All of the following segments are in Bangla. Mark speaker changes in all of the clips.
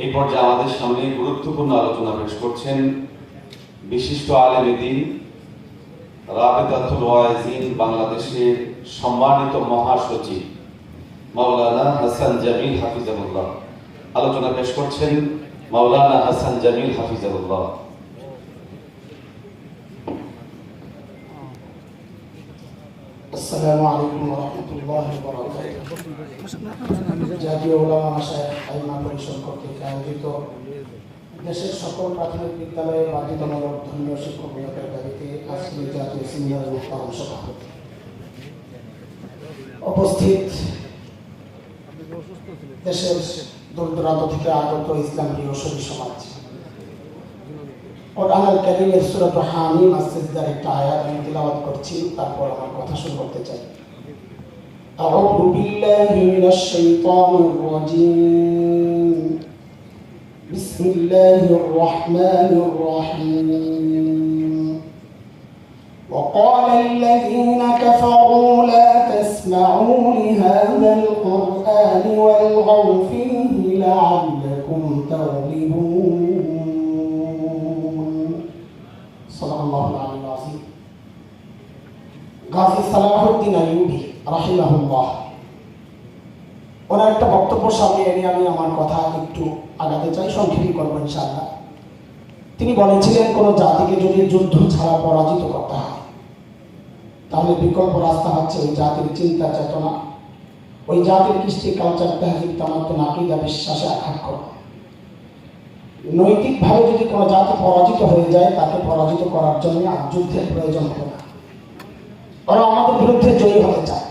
Speaker 1: এই পর্যায়ে আমাদের সামনে গুরুত্বপূর্ণ আলোচনা পেশ করছেন বিশিষ্ট আলেম দ্বীন, রাবেতাতুল ওয়াইজিন বাংলাদেশের সম্মানিত মহাসচিব মাওলানা হাসান জামিল হাফিজাহুল্লাহ। আলোচনা পেশ করছেন মাওলানা হাসান জামিল হাফিজাহুল্লাহ।
Speaker 2: আসসালামু আলাইকুম ওয়া রাহমাতুল্লাহি ওয়া বারাকাতুহু। জাতীয় উলামা মাশায়েখ আইমা পরিষদ কর্তৃক আয়োজিত দেশের সকল প্রাথমিক বিদ্যালয়ে বাধ্যতামূলক ধর্মীয় শিক্ষক নিয়োগের দাবিতে আজকে জাতীয় সিনিয়র মুহতারাম সভাপতি উপস্থিত, দেশের দূর দূরান্ত থেকে আগত ইসলাম প্রিয় সুধী সমাজ, কোরআনুল কারীমের সূরা হামিম আস-সিজদার একটা আয়াত আমি তিলাওয়াত করছি, তারপর আমার কথা শুরু করতে চাই। আউযু বিল্লাহি মিনাশ শাইতানির রাজীম। বিসমিল্লাহির রাহমানির রাহিম। وقال الذين كفروا لا تسمعوا لهذا القرآن والغوا فيه لعلكم تغلبون। গাজী সালাহুদ্দিন আইয়ুবী রাহিমাহুল্লাহ ওনার একটা বক্তব্য সামনে এনে আমি আমার কথা একটু আগাতে চাই, সংক্ষেপই করবো ইনশাআল্লাহ। তিনি বলেছিলেন, কোন জাতিকে যদি যুদ্ধ ছাড়া পরাজিত করতে হয় তাহলে বিকল্প রাস্তা হচ্ছে ওই জাতির চিন্তা চেতনা, ওই জাতির কৃষ্টি কালচার তাহজিব তামাদ্দুন আকীদা বিশ্বাসে আঘাত করা। নৈতিকভাবে যদি কোনো জাতি পরাজিত হয়ে যায় তাকে পরাজিত করার জন্য আর যুদ্ধের প্রয়োজন হবে না। ওরা আমাদের বিরুদ্ধে জয়ী হতে চায়,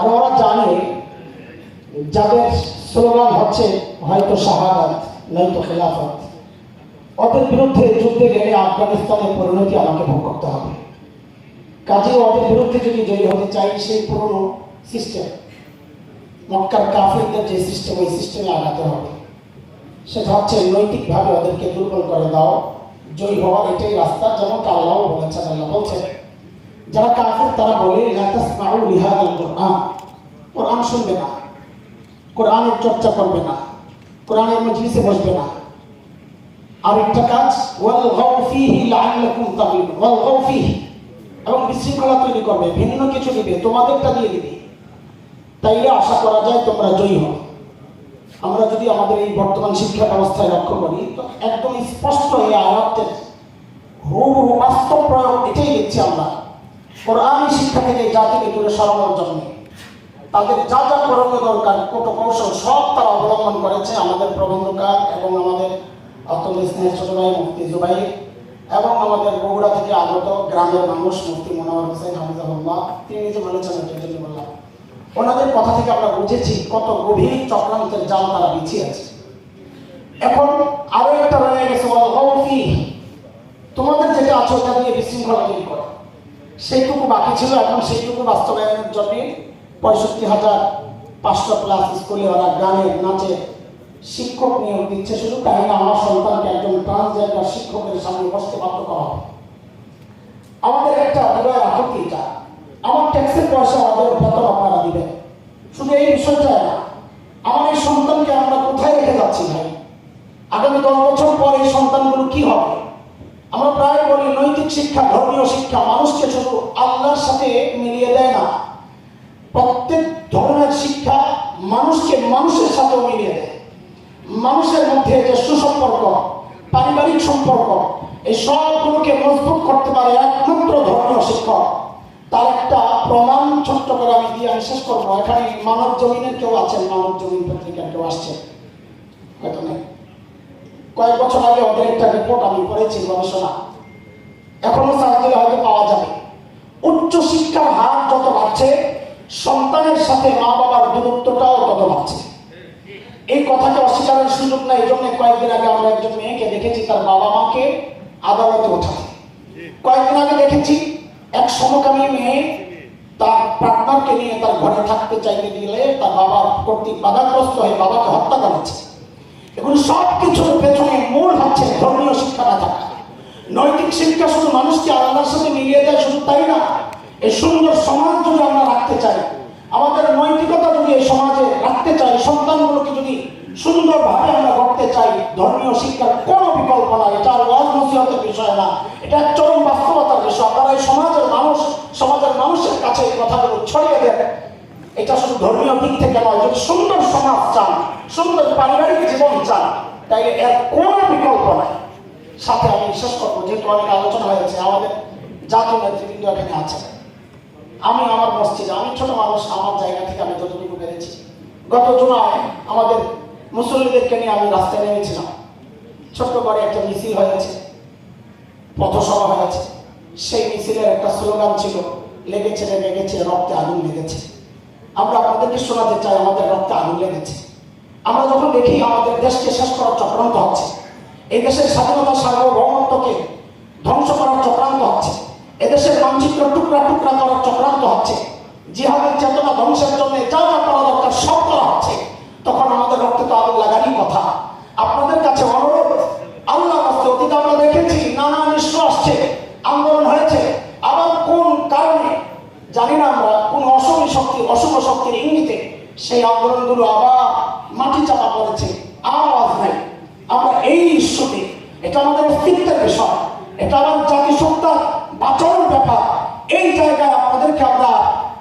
Speaker 2: আর ওরা জানে যাদের স্লোগান হচ্ছে হয়তো শাহাদাত নয়তো খেলাফত, ওদের বিরুদ্ধে যুদ্ধে গেলে আফগানিস্তানের পরিণতি আমাকে ভোগ করতে হবে। কাজে ওদের বিরুদ্ধে যদি জয়ী হতে চাই, সেই পুরনো সিস্টেম, মক্কার কাফিরদের যে সিস্টেম, ওই সিস্টেমে আগাতে হবে। সেটা হচ্ছে নৈতিকভাবে ওদেরকে দুর্বল করে দাও, জয়ী হওয়ার এটাই রাস্তা। যেমন আল্লাহ বলেছেন, আল্লাহ বলছেন যারা কাফির তারা বলে লা তাসমাউ লিহাযাল কুরআন, কোরআন শুনবে না, কোরআনের চর্চা করবে না, কোরআনের মজলিসে বসবে না। আর একটা কাজ ওয়াল গাউ ফীহি লাআল্লাকুম তাগলিবুন, ওয়াল গাউ ফীহি, এবং বিশৃঙ্খলা তৈরি করবে, ভিন্ন কিছু দিবে, তোমাদেরটা দিয়ে দিবে, তাইলে আশা করা যায় তোমরা জয়ী হবে। আমরা যদি আমাদের এই বর্তমান শিক্ষা ব্যবস্থায় লক্ষ্য করি তো একদম স্পষ্ট এই আয়াতের হুবহু বাস্তব প্রয়োগ এটাই দেখছি আমরা। কোরআনী শিক্ষা থেকে জাতিকে দূরে সরানোর জন্য তাদের যা যা করণীয় দরকার, কৌশল সব তারা অবলম্বন করেছে। আমাদের প্রবন্ধকার এবং আমাদের অত্যন্ত স্নেহের ছোট ভাই মুফতি জুবাইর এবং আমাদের বগুড়া থেকে আগত গ্রামের মানুষ মুফতি মোনাওয়ার হোসেন হাফিজাহুল্লাহ, তিনি নিজে বলেছেন, এটার জন্য বললাম, ওনাদের কথা থেকে আমরা বুঝেছি কত গভীর চক্রান্তের জাল তারা বিছিয়ে আছে। এখন আরো একটা রয়ে গেছে, তোমাদের যেটা আছে ওটা দিয়ে বিশৃঙ্খলা তৈরি করো। সেইটুকু বাকি ছিল, এখন সেইটুকু বাস্তবায়নের জন্য 65,500+ স্কুলে ওরা গানের নাচে শিক্ষক নিয়োগ দিচ্ছে। শুধু তাই না, আমার সন্তানকে একজন ট্রান্সজেন্ডার শিক্ষকের সামনে বসতে বাধ্য করা হবে। আমাদের একটা হৃদয় আপত্তিটা, আমার ট্যাক্সের পয়সা আমাদের বেতন আপনারা দিবেন, শুধু এই বিষয়টা না, আমার এই সন্তানকে আমরা কোথায় রেখে যাচ্ছি ভাই? আগামী 10 বছর পর এই সন্তানগুলো কি হবে? আমরা প্রায় বলি নৈতিক শিক্ষা, ধর্মীয় শিক্ষা মানুষকে শুধু আল্লাহর সাথে মিলিয়ে দেয় না, প্রত্যেক ধরনের শিক্ষা মানুষকে মানুষের সাথেও মিলিয়ে দেয়। মানুষের মধ্যে যে সুসম্পর্ক, পারিবারিক সম্পর্ক, এই সবগুলোকে মজবুত করতে পারে একমাত্র ধর্মীয় শিক্ষক। তার একটা প্রমাণ ছোট্ট করে আমি দিয়ে আমি শেষ করবো। এখানে মানব জমিনের কেউ আছেন, মানব জমিন পত্রিকার কেউ আসছে হয়তো নেই। কয়েক বছর আগে ওদের একটা রিপোর্ট আমি পড়েছি, গবেষণা, এখনো সার্চ দিলে হয়তো পাওয়া যাবে। উচ্চ শিক্ষার হার যত বাড়ছে, সন্তানের সাথে মা বাবার দূরত্বটাও তত বাড়ছে। এই কথাকে অস্বীকারের সুযোগ নাই। এই জন্য কয়েকদিন আগে আমরা একজন মেয়েকে দেখেছি তার বাবা মাকে আদালতে ওঠাতে। কয়েকদিন আগে দেখেছি এক সমকামী মেয়ে তার পার্টনারকে নিয়ে তার ঘরে থাকতে চাইতে দিলে তার বাবার কর্তৃক বাধাগ্রস্ত হয়ে বাবাকে হত্যা করেছে। এগুলো সব কিছুর পেছনে মূল হচ্ছে ধর্মীয় শিক্ষা না থাকা। নৈতিক শিক্ষা শুধু মানুষকে আল্লাহর সাথে মিলিয়ে দেয়, শুধু তাই না, এই সুন্দর সমাজ যদি আমরা রাখতে চাই, আমাদের নৈতিকতা যদি এই সমাজে রাখতে চাই, সন্তানগুলোকে যদি সুন্দরভাবে আমরা করতে চাই, ধর্মীয় শিক্ষার কোনো বিকল্প নাই। এটা আর ওয়াজ নসিহতের বিষয় না, এটা চরম বাস্তবতার বিষয়। আপনারা এই সমাজের মানুষের কাছে এই কথাগুলো ছড়িয়ে দেন। এটা শুধু ধর্মীয় দিক থেকে নয়, যদি সুন্দর সমাজ চান, সুন্দর পারিবারিক জীবন চান, তাইলে এর কোনো বিকল্প নাই। সাথে আমি শেষ করবো, যেহেতু অনেক আলোচনা হয়েছে, আমাদের জাতীয় নেতৃবৃন্দ এখানে আছে। আমি আমার মসজিদে, আমি ছোট মানুষ, আমার জায়গা থেকে আমি যতটুকু পেরেছি, গত জুমায় আমাদের মুসল্লিদেরকে নিয়ে আমি রাস্তায় নেমেছিলাম। ছোট্ট করে একটা মিছিল হয়েছে, পথসভা হয়েছে। সেই মিছিলের একটা স্লোগান ছিল, লেগেছে রে লেগেছে, রক্তে আগুন লেগেছে। আমরা আপনাদেরকে শোনাতে চাই, আমাদের রক্তে আগুন লেগেছে। আমরা যখন দেখি আমাদের দেশকে শেষ করার চক্রান্ত হচ্ছে, এই দেশের স্বাধীনতা সার্বভৌমত্বকে ধ্বংস করার চক্রান্ত হচ্ছে, এদেশের মানচিত্র টুকরা টুকরা করার চক্রান্ত হচ্ছে, জিহাদের চেতনা ধ্বংসের জন্য যা যা করা দরকার সব করা হচ্ছে, তখন আমাদের রক্তে তো আগুন লাগারই কথা। আপনাদের কাছে অনুরোধ, আল্লাহ রাস্তে অতীতে আমরা দেখেছি নানা নিঃস্ব আসছে, আন্দোলন হয়েছে, আবার কোন কারণে জানি না আমরা, কোন অশুভ শক্তির ইঙ্গিতে সেই আন্দোলনগুলো আবার মাটি চাপা পড়েছে, আওয়াজ নাই। আমরা এই ইস্যুতে, এটা আমাদের অস্তিত্বের বিষয়, এটা আমার জাতিসত্তা বাঁচানোর ব্যাপার। এই জায়গায় আপনাদেরকে আমরা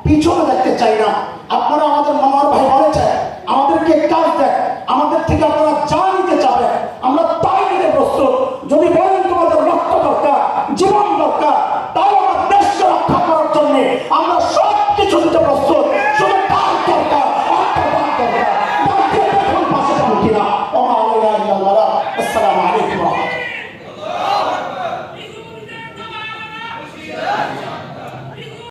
Speaker 2: পিছনে দেখতে চাই না। আপনারা আমাদের মনোহর ভাই বলেছেন, আমাদেরকে কাজ দেন, আমাদের থেকে আপনারা যা নিতে চাবেন আমরা তাই নিতে প্রস্তুত। যদি বলেন তোমাদের রক্ত দরকার, জীবন দরকার, তাও আমার দেশকে রক্ষা করার জন্য আমরা সব কিছু দিতে প্রস্তুত।